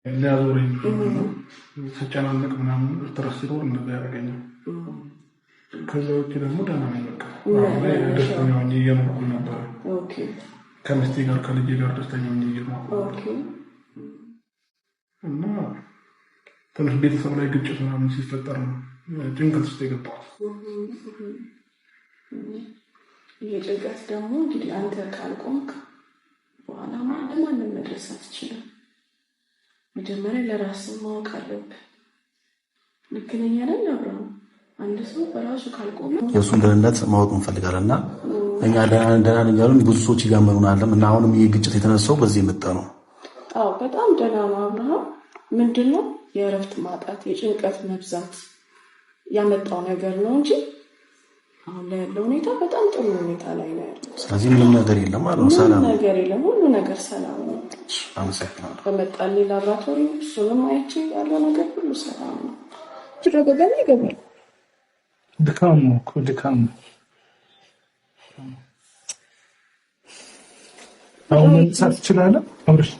ሊያዞረኝ ስጨናነቅ ምናምን ስትረስ ሲኖር እንደዛ ያደርገኛል። ከዛ ውጭ ደግሞ ደህና ነኝ። በቃ ደስተኛ ሆኜ እየኖርኩ ነበረ። ከሚስቴ ጋር ከልጄ ጋር ደስተኛ ሆኜ እየኖርኩ እና ትንሽ ቤተሰብ ላይ ግጭት ምናምን ሲፈጠር ነው ጭንቀት ውስጥ የገባሁት። ይሄ ጭንቀት ደግሞ እንግዲህ አንተ ካልቆምክ በኋላ ለማንም መድረስ አትችልም። መጀመሪያ ለራስህ ማወቅ አለብህ። ልክ ነኝ አይደል አብርሃም? አንድ ሰው በራሱ ካልቆመ የእሱን ደህንነት ማወቅ እንፈልጋለን እና እኛ ደህና ነን እያሉን ብዙ ሰዎች እያመኑናል እና አሁንም ይህ ግጭት የተነሳው በዚህ የመጣ ነው። አዎ በጣም ደህና ነው አብርሃም። ምንድነው የእረፍት ማጣት የጭንቀት መብዛት ያመጣው ነገር ነው እንጂ አሁን ላይ ያለው ሁኔታ በጣም ጥሩ ሁኔታ ላይ ነው ያለው። ስለዚህ ምንም ነገር የለም ማለት ነው። ሰላም ነገር የለም፣ ሁሉ ነገር ሰላም ነው። አመሰግናለሁ። በመጣልኝ ላብራቶሪ እሱንም አይቼ ያለው ነገር ሁሉ ሰላም ነው። ትረጋጋና ይገባል። ድካም ነው እኮ ድካም ነው። አሁን መንሳት ትችላለህ አብረሽ